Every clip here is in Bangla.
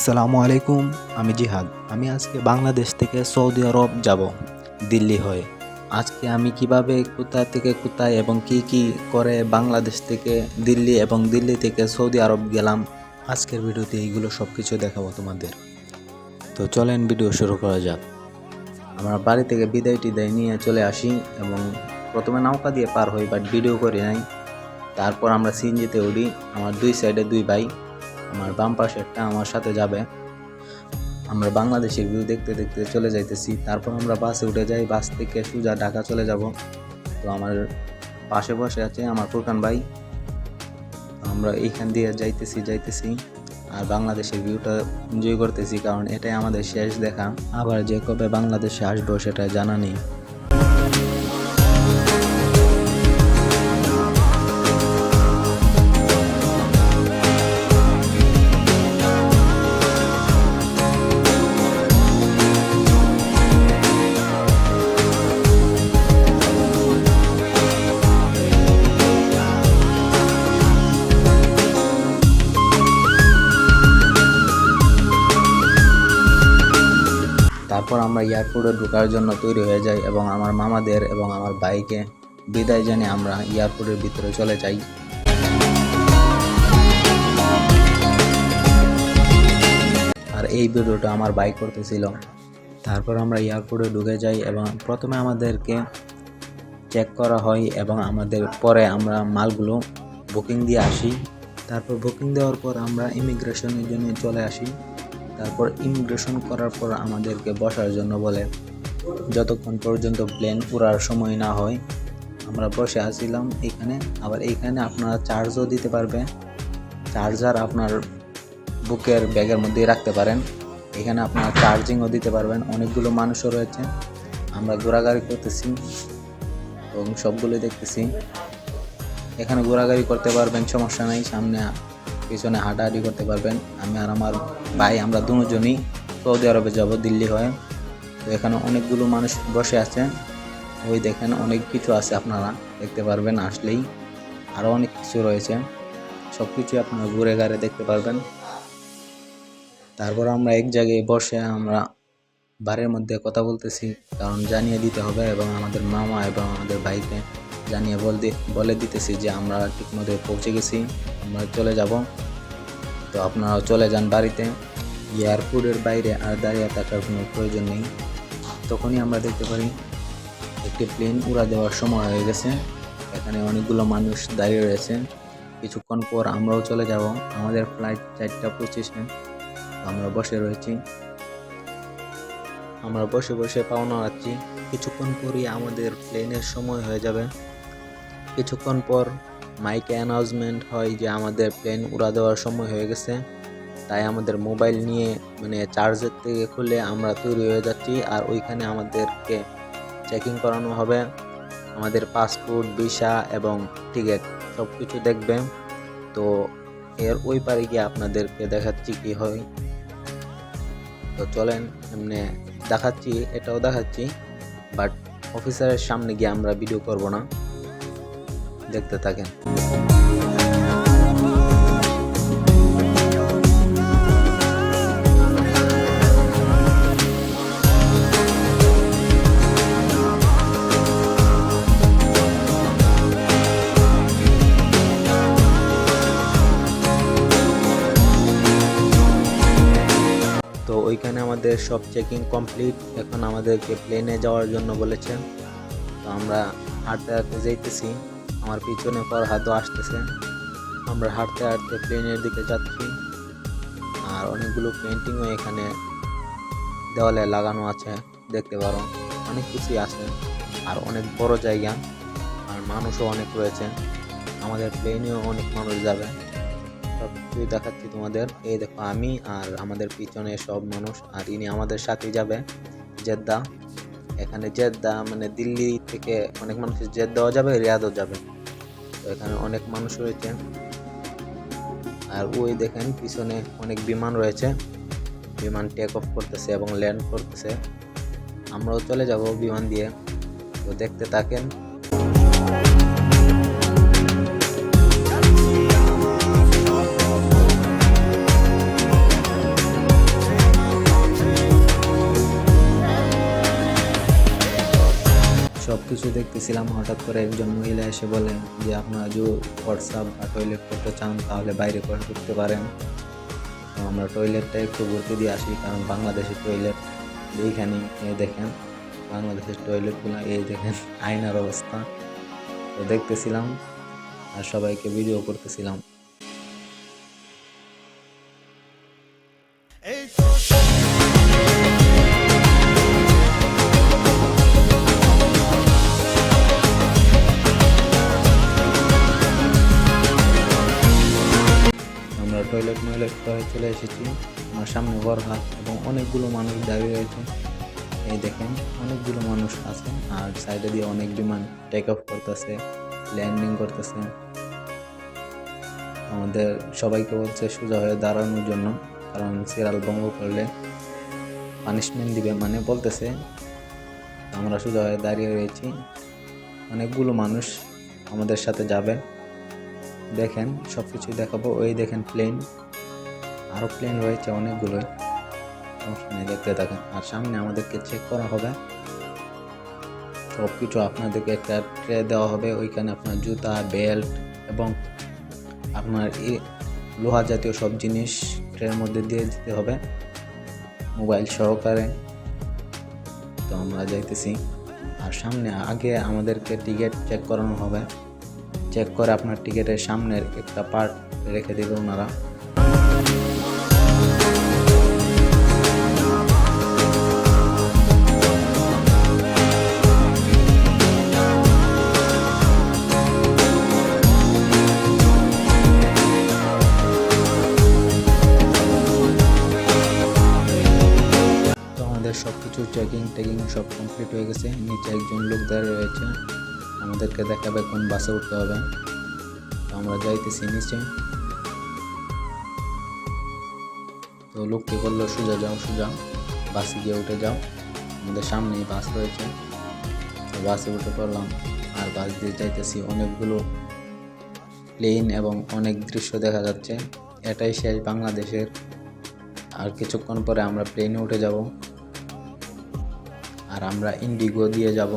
আসসালামু আলাইকুম। আমি জিহাদ। আমি আজকে বাংলাদেশ থেকে সৌদি আরব যাব, দিল্লি হয়ে। আজকে আমি কিভাবে কোথা থেকে কোথায় এবং কি কি করে বাংলাদেশ থেকে দিল্লি এবং দিল্লি থেকে সৌদি আরব গেলাম, আজকের ভিডিওতে এইগুলো সব কিছু দেখাবো তোমাদের। তো চলেন ভিডিও শুরু করা যাক। আমরা বাড়ি থেকে বিদায় টিদায় নিয়ে চলে আসি এবং প্রথমে নৌকা দিয়ে পার হই, বাট ভিডিও করি নাই। তারপর আমরা সিএনজিতে উঠি। আমার দুই সাইডে দুই ভাই, আমার বাম পাশে একটা আমার সাথে যাবে। আমরা বাংলাদেশের ভিউ দেখতে দেখতে চলে যাইতেছি। তারপর আমরা বাসে উঠে যাই, বাস থেকে সোজা ঢাকা চলে যাব। তো আমার পাশে বসে আছে আমার ফুরকান ভাই। আমরা এইখান দিয়ে যাইতেছি আর বাংলাদেশের ভিউটা এনজয় করতেছি, কারণ এটাই আমাদের শেষ দেখা। আবার যে কবে বাংলাদেশে আসবো সেটা জানা নেই। তারপর আমরা এয়ারপোর্টে ঢোকার জন্য তৈরি হয়ে যাই এবং আমার মামাদের এবং আমার ভাইকে বিদায় জানিয়ে আমরা এয়ারপোর্টের ভিতরে চলে যাই। আর এই ভিডিওটা আমার ভাই করতেছিল। তারপর আমরা এয়ারপোর্টে ঢুকে যাই এবং প্রথমে আমাদেরকে চেক করা হয় এবং আমাদের পরে আমরা মালগুলো বুকিং দিয়ে আসি। তারপর বুকিং দেওয়ার পর আমরা ইমিগ্রেশনের জন্য চলে আসি। তারপর ইমিগ্রেশন করার পর আমাদেরকে বসার জন্য বলে, যতক্ষণ পর্যন্ত প্লেন উড়ার সময় না হয়। আমরা বসে আসছিলাম এখানে। আবার এইখানে আপনারা চার্জও দিতে পারবে, চার্জার আপনার বুকের ব্যাগের মধ্যেই রাখতে পারেন। এখানে আপনারা চার্জিংও দিতে পারবেন। অনেকগুলো মানুষও রয়েছে। আমরা ঘোরাঘুরি করতেছি এবং সবগুলো দেখতেছি। এখানে ঘোরাঘুরি করতে পারবেন, সমস্যা নাই। সামনে পিছনে হাঁটাহাঁটি করতে পারবেন। আমি আর আমার ভাই আমরা দুজনই সৌদি আরবে যাব, দিল্লি হয়ে। তো এখানে অনেকগুলো মানুষ বসে আছে। ওই দেখেন অনেক কিছু আছে, আপনারা দেখতে পারবেন আসলেই। আরও অনেক কিছু রয়েছে, সব কিছু আপনারা ঘুরে ঘাড়ে দেখতে পারবেন। তারপর আমরা এক জায়গায় বসে আমরা বাড়ির মধ্যে কথা বলতেছি, কারণ জানিয়ে দিতে হবে এবং আমাদের মামা এবং আমাদের ভাইকে জানিয়ে বলে দিতেছি যে আমরা ঠিকমতো পৌঁছে গেছি, আমরা চলে যাব। তো আপনারাও চলে যান বাড়িতে। এয়ারপোর্টের বাইরে আর দাঁড়িয়ে থাকার কোনো প্রয়োজন নেই। তখনই আমরা দেখতে পারি একটি প্লেন উড়া দেওয়ার সময় হয়ে গেছে। এখানে অনেকগুলো মানুষ দাঁড়িয়ে রয়েছে। কিছুক্ষণ পর আমরাও চলে যাব। আমাদের ফ্লাইট 4:25-এ। আমরা বসে রয়েছি, আমরা বসে বসে পাওনা আছি। কিছুক্ষণ পরই আমাদের প্লেনের সময় হয়ে যাবে। কিছুক্ষণ পর মাইকে অ্যানাউন্সমেন্ট হয় যে আমাদের প্লেন উড়া দেওয়ার সময় হয়ে গেছে। তাই আমাদের মোবাইল নিয়ে চার্জের থেকে খুলে আমরা তৈরি হয়ে যাচ্ছি। আর ওইখানে আমাদেরকে চেকিং করানো হবে। আমাদের পাসপোর্ট, ভিসা এবং টিকিট সব কিছু দেখবে। তো এর ওই পারে গিয়ে আপনাদেরকে দেখাচ্ছি কি হয়। তো চলেন, এমনি দেখাচ্ছি, এটাও দেখাচ্ছি, বাট অফিসারের সামনে গিয়ে আমরা ভিডিও করব না। দেখতে থাকেন। তো ওইখানে আমাদের সব চেকিং কমপ্লিট। এখন আমাদেরকে প্লেনে যাওয়ার জন্য বলেছেন। তো আমরা হাঁটতে হাঁটতে যাইতেছি। আমার পিছনে ফরহাদও আসতেছে। আমরা হাঁটতে হাঁটতে প্লেনের দিকে যাচ্ছি। আর অনেকগুলো পেন্টিংও এখানে দেওয়ালে লাগানো আছে, দেখতে পারো। অনেক কিছুই আছে আর অনেক বড় জায়গা, আর মানুষও অনেক রয়েছে। আমাদের প্লেনেও অনেক মানুষ যাবে। সব কিছুই দেখাচ্ছি তোমাদের। এই দেখো আমি আর আমাদের পিছনে সব মানুষ, আর ইনি আমাদের সাথে যাবে জেদ্দা। এখানে জেদ্দা দিল্লি থেকে অনেক মানুষ জেদ্দাও যাবে, রিয়াদও যাবে। তো এখানে অনেক মানুষ রয়েছে। আর ওই দেখেন পিছনে অনেক বিমান রয়েছে। বিমান টেক অফ করতেছে এবং ল্যান্ড করতেছে। আমরাও চলে যাব বিমান দিয়ে। তো দেখতে থাকেন। কিছু দেখতেছিলাম, হঠাৎ করে একজন মহিলা এসে বলে যে আপনারা যদি হোয়াটসঅ্যাপ বা টয়লেট করতে চান তাহলে বাইরে করতে পারেন। তো আমরা টয়লেটটা একটু ঘুরতে দিয়ে আসি, কারণ বাংলাদেশের টয়লেট এইখানে দেখেন, বাংলাদেশের টয়লেটগুলো এই দেখেন আয়নার অবস্থা। তো দেখতেছিলাম আর সবাইকে ভিডিও করতেছিলাম। আমরা টয়লেট করে চলে এসেছি। আমার সামনে বরহাট এবং অনেকগুলো মানুষ দাঁড়িয়ে রয়েছে। এই দেখেন অনেকগুলো মানুষ আছে, আর সাইডে দিয়ে অনেক বিমান টেক অফ করতেছে, ল্যান্ডিং করতেছে। আমাদের সবাইকে বলছে সোজা হয়ে দাঁড়ানোর জন্য, কারণ সিরিয়াল ভঙ্গ করলে পানিশমেন্ট দিবে, মানে বলতেছে। আমরা সোজা হয়ে দাঁড়িয়ে রয়েছি। অনেকগুলো মানুষ আমাদের সাথে যাবে, দেখেন সব কিছুই দেখাবো। ওই দেখেন প্লেন, আরও প্লেন রয়েছে অনেকগুলোই, দেখতে থাকেন। আর সামনে আমাদেরকে চেক করা হবে সব কিছু। আপনাদেরকে একটা ট্রে দেওয়া হবে, ওইখানে আপনার জুতা, বেল্ট এবং আপনার লোহা জাতীয় সব জিনিস ট্রের মধ্যে দিয়ে দিতে হবে, মোবাইল সহকারে। তো আমরা যাইতেছি। আর সামনে আগে আমাদেরকে টিকিট চেক করানো হবে, চেক করে আপনার টিকিটের সামনের একটা পার্ট রেখে দেবে ওনারা। সব কিছু চেকিং সব কমপ্লিট হয়ে গেছে। নিচে একজন লোক দাঁড়িয়ে রয়েছে, আমাদেরকে দেখাবে কোন বাসে উঠতে হবে। তো আমরা যাইতেছি নিচে। তো লোকটি বললো সোজা যাও, সোজা বাসে গিয়ে উঠে যাও। আমাদের সামনেই বাস রয়েছে, তো বাসে উঠে পড়লাম। আর বাস দিয়ে যাইতেছি। অনেকগুলো প্লেন এবং অনেক দৃশ্য দেখা যাচ্ছে। এটাই শেষ বাংলাদেশের। আর কিছুক্ষণ পরে আমরা প্লেনে উঠে যাব, আর আমরা ইন্ডিগো দিয়ে যাব,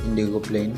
ইন্ডিগো প্লেন।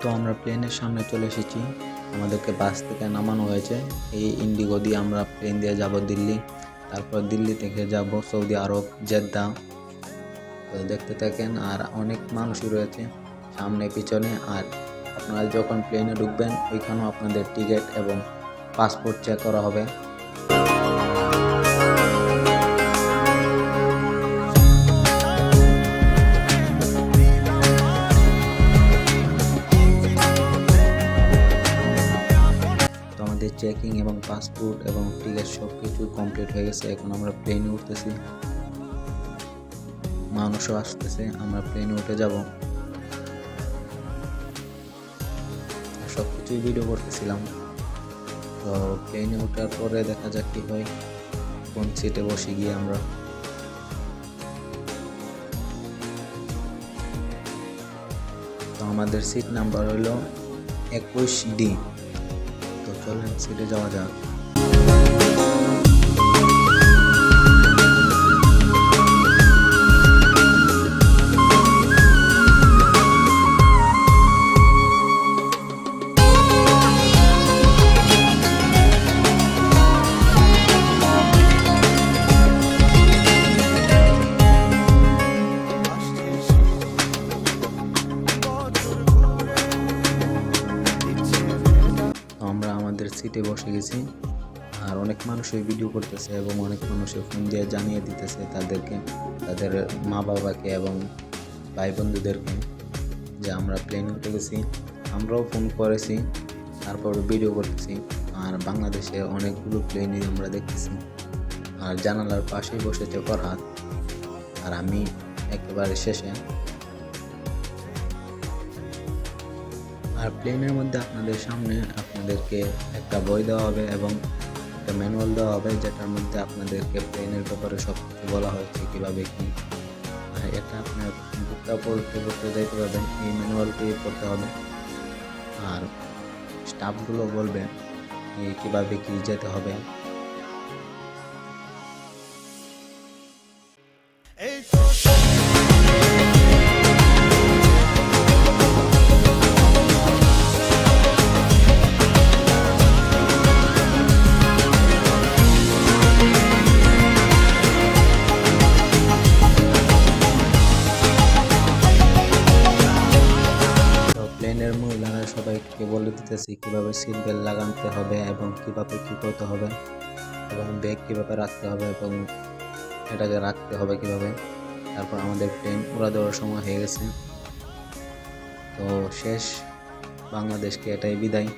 তো আমরা প্লেনের সামনে চলে এসেছি, আমাদেরকে বাস থেকে নামানো হয়েছে। এই ইন্ডিগো দিয়ে আমরা প্লেন দিয়ে যাব দিল্লি, তারপর দিল্লি থেকে যাব সৌদি আরব, জেদ্দা। তো দেখতে থাকেন। আর অনেক মানুষই রয়েছে সামনে পিছনে। আর আপনারা যখন প্লেনে ঢুকবেন ওইখানেও আপনাদের টিকিট এবং পাসপোর্ট চেক করা হবে। চেকিং এবং পাসপোর্ট এবং টিকিট সব কিছু কমপ্লিট হয়ে গেছে। এখন আমরা প্লেনে উঠতেছি, মানুষও আসতেছে, আমরা প্লেনে উঠে যাব। সব কিছুই ভিডিও করতেছিলাম। তো প্লেনে ওঠার পরে দেখা যাক কি হয়, কোন সিটে বসে গিয়ে আমরা। তো আমাদের সিট নাম্বার হলো 21D। তো চলেন সিটে যাওয়া যাক। গেটে বসে গেছি। আর অনেক মানুষই ভিডিও করতেছে এবং অনেক মানুষই ফোন দিয়ে জানিয়ে দিতেছে তাদেরকে, তাদের মা বাবাকে এবং ভাই বন্ধুদেরকে যে আমরা প্লেন উঠে গেছি। আমরাও ফোন করেছি, তারপর ভিডিও করতেছি। আর বাংলাদেশে অনেকগুলো প্লেনই আমরা দেখতেছি। আর জানালার পাশেই বসেছে ফরহাদ, আর আমি একেবারে শেষে। আর প্লেনের মধ্যে আপনাদের সামনে আপনাদেরকে একটা বই দেওয়া হবে এবং একটা ম্যানুয়াল দেওয়া হবে, যেটার মধ্যে আপনাদেরকে প্লেনের ব্যাপারে সব কিছু বলা হয়েছে কীভাবে কী। এটা আপনার বুকটা পড়তে পড়তে যাইতে পারবেন, এই ম্যানুয়ালটি পড়তে হবে। আর স্টাফগুলো বলবে কীভাবে কী যেতে হবে। প্লেনের মহিলারা সবাইকে বলে দিতেছি কীভাবে সিট বেল্ট লাগাতে হবে এবং কীভাবে কী করতে হবে এবং ব্যাগ কীভাবে রাখতে হবে এবং এটাকে রাখতে হবে কীভাবে। তারপর আমাদের প্লেন উড়া দেওয়ার সময় হয়ে গেছে। তো শেষ বাংলাদেশকে এটাই বিদায়।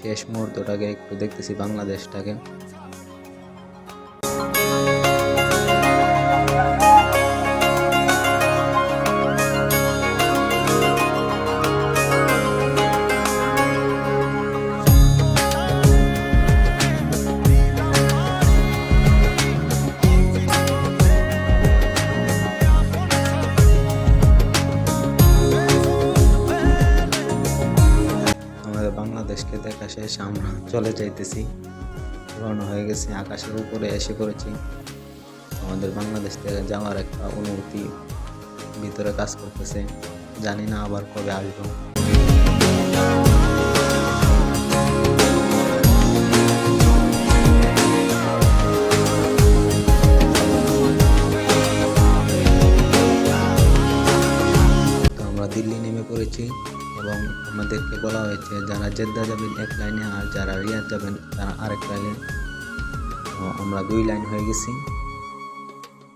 শেষ মুহূর্তটাকে একটু দেখতেছি বাংলাদেশটাকে। বাংলাদেশকে দেখা শেষ, আমরা চলে যাইতেছি, রওনা হয়ে গেছি, আকাশের উপরে এসে পড়েছি। আমাদের বাংলাদেশ থেকে যাওয়ার একটা অনুভূতি ভিতরে কাজ করতেছে, জানি না আবার কবে আসবো। আমরা দিল্লি নেমে পড়েছি এবং আমাদেরকে বলা হয়েছে যারা জেদ্দা যাবেন এক লাইনে আর যারা রিয়াদ যাবেন তারা আরেক লাইনে। তো আমরা 2 লাইন হয়ে গেছি।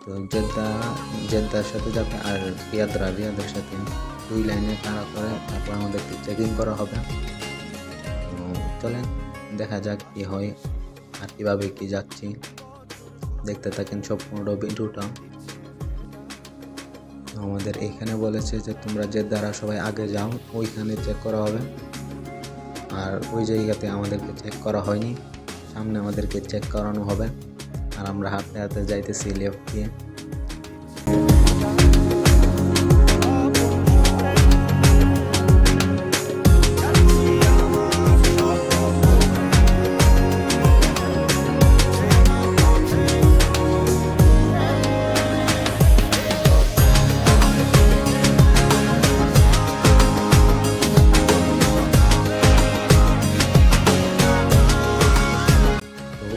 তো জেদ্দার সাথে যাবে আর রিয়াদের সাথে 2 লাইনে খাড়া করে তারপর আমাদেরকে চেকিং করা হবে। তো চলেন দেখা যাক কি হয় আর কীভাবে কি যাচ্ছি, দেখতে থাকেন সম্পূর্ণ ভিডিওটা। আমাদের এখানে বলেছে যে তোমরা জেদ্দারা সবাই আগে যাও, ওইখানে চেক করা হবে। আর ওই জায়গাতে আমাদেরকে চেক করা হয়নি, সামনে আমাদেরকে চেক করানো হবে। আর আমরা হাঁটতে হাঁটতে যাইতেছি লেফট দিয়ে।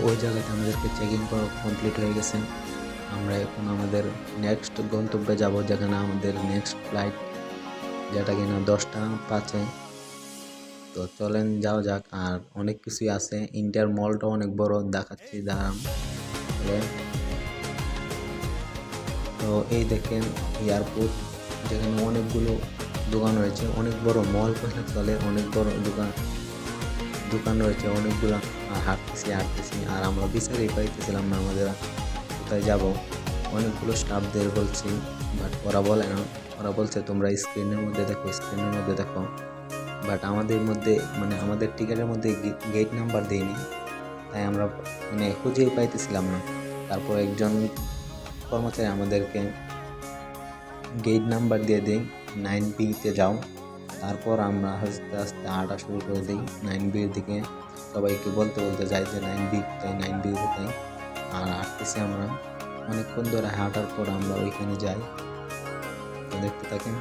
ওই জায়গাতে আমাদেরকে চেকিং করা কমপ্লিট হয়ে গেছে। আমরা এখন আমাদের নেক্সট গন্তব্যে যাব, যেখানে আমাদের নেক্সট ফ্লাইট, যেটা কিনা 10টা 5-এ। তো চলেন যাওয়া যাক। আর অনেক কিছুই আছে, ইন্ডিয়ার মলটা অনেক বড়, দেখাচ্ছি দাঁড়ান। তো এই দেখেন এয়ারপোর্ট, যেখানে অনেকগুলো দোকান রয়েছে, অনেক বড় মল কইলে চলে, অনেক বড় দোকান রয়েছে অনেকগুলো। আর হাঁটতেছি আর আমরা বিচারেই পাইতেছিলাম না আমাদের কোথায় যাব। অনেকগুলো স্টাফদের বলছি, বাট ওরা বলে না, ওরা বলছে তোমরা স্ক্রিনের মধ্যে দেখো। বাট আমাদের মধ্যে আমাদের টিকিটের মধ্যে গেট নাম্বার দেয়নি, তাই আমরা খুঁজেই পাইতেছিলাম না। তারপর একজন কর্মচারী আমাদেরকে গেট নাম্বার দিয়ে দেয়, 9B-তে যাও। তারপর আমরা আস্তে আস্তে হাঁটা শুরু করে দিই 9B-র দিকে। সবাইকে বলতে যাই যে 9B কোথায়। আর হাঁটতেছি আমরা, অনেকক্ষণ ধরে হাঁটার পর আমরা ওইখানে যাই। তো দেখতে থাকেন।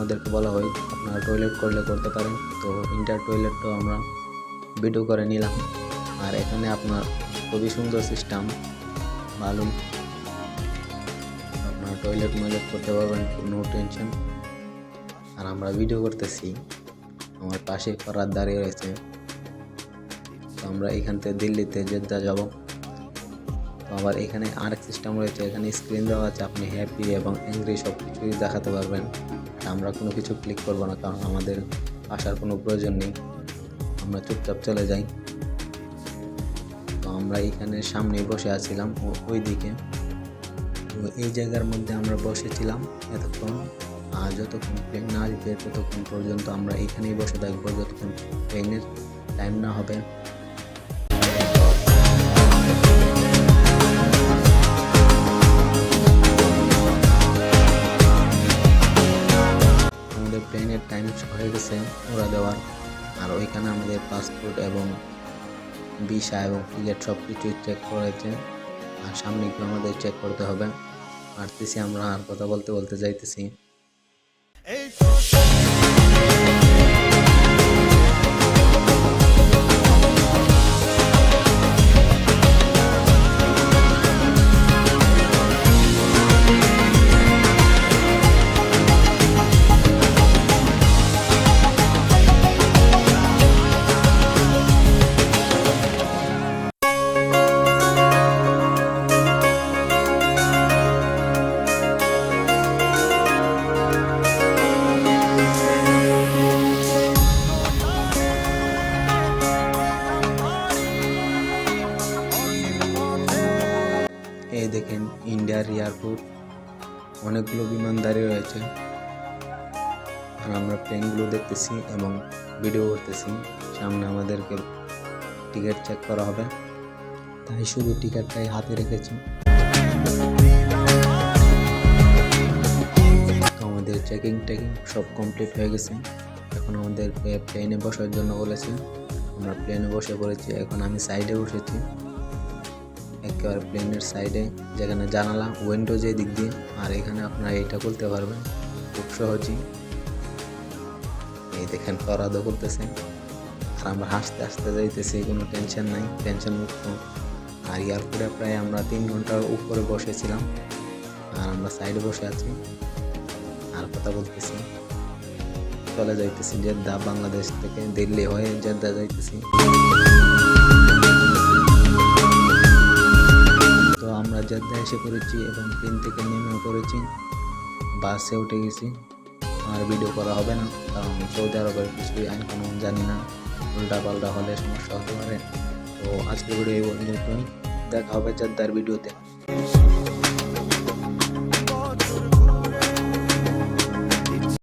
আমাদেরকে বলা হয় আপনারা টয়লেট করলে করতে পারেন। তো ইন্টার টয়লেটটাও আমরা ভিডিও করে নিলাম। আর এখানে আপনার খুবই সুন্দর সিস্টেম, ভালো, আপনারা টয়লেট ময়লেট করতে পারবেন, নো টেনশন। আর আমরা ভিডিও করতেছি, আমার পাশে ফরাদ দাঁড়িয়ে রয়েছে। তো আমরা এখান থেকে দিল্লিতে জেদ্দা যাব। তো আবার এখানে আরেক সিস্টেম রয়েছে, এখানে স্ক্রিন দেওয়া আছে, আপনি হ্যাপি এবং অ্যাংরি সব কিছুই দেখাতে পারবেন। আমরা কোনো কিছু ক্লিক করব না, কারণ আমাদের আসার কোনো প্রয়োজন নেই, আমরা চুপচাপ চলে যাই। তো আমরা এখানে সামনে বসে আছিলাম ওই দিকে। তো এই জায়গার মধ্যে আমরা বসেছিলাম এতক্ষণ, আর যতক্ষণ প্লেন না আসবে ততক্ষণ পর্যন্ত আমরা এখানেই বসে থাকবো, যতক্ষণ প্লেনের টাইম না হবে। আমাদের প্লেনের টাইম হয়ে গেছে উড়া দেওয়ার। আর ওইখানে আমাদের পাসপোর্ট এবং ভিসা এবং টিকিট সব কিছুই চেক করেছে। আর সামনে একটু আমাদের চেক করতে হবে। আসতেছি আমরা, আর কথা বলতে বলতে যাইতেছি। এই দেখেন ইন্ডিয়ার এয়ারপোর্ট, অনেকগুলো বিমান দাঁড়িয়ে রয়েছে। আর আমরা প্লেনগুলো দেখতেছি এবং ভিডিও করতেছি। সামনে আমাদেরকে টিকিট চেক করা হবে, তাই শুধু টিকিটটাই হাতে রেখেছি। তো আমাদের চেকিং সব কমপ্লিট হয়ে গেছে। এখন আমাদেরকে প্লেনে বসার জন্য বলেছে, আমরা প্লেনে বসে পড়েছি। এখন আমি সাইডে বসেছি, একেবারে প্লেনের সাইডে, যেখানে জানালা উইন্ডো যে দিক দিয়ে। আর এখানে আপনারা এটা খুলতে পারবেন খুব সহজেই। এই দেখেন ফরাদও করতেছে, আর আমরা হাসতে হাসতে যাইতেছি, কোনো টেনশন নাই, টেনশন মুক্ত। আর এয়ারপোর্টে প্রায় আমরা 3 ঘন্টার উপরে বসেছিলাম। আর আমরা সাইডে বসে আছি আর কথা বলতেছি। চলে যাইতেছি জেদ্দা, বাংলাদেশ থেকে দিল্লি হয়ে জেদ্দা যাইতেছি। তো আমরা জেদ্দা এসে পড়েছি এবং প্লেন থেকে নেমে পড়েছি, বাসে উঠে গেছি। আর ভিডিও করা হবে না, কারণ সৌদি আরবের কিছুই আইন কানুন জানি না, উল্টা পাল্টা হলে সমস্যা হতে পারে। তো আজকের ভিডিও এই পর্যন্তই, দেখা হবে জেদ্দার ভিডিওতে।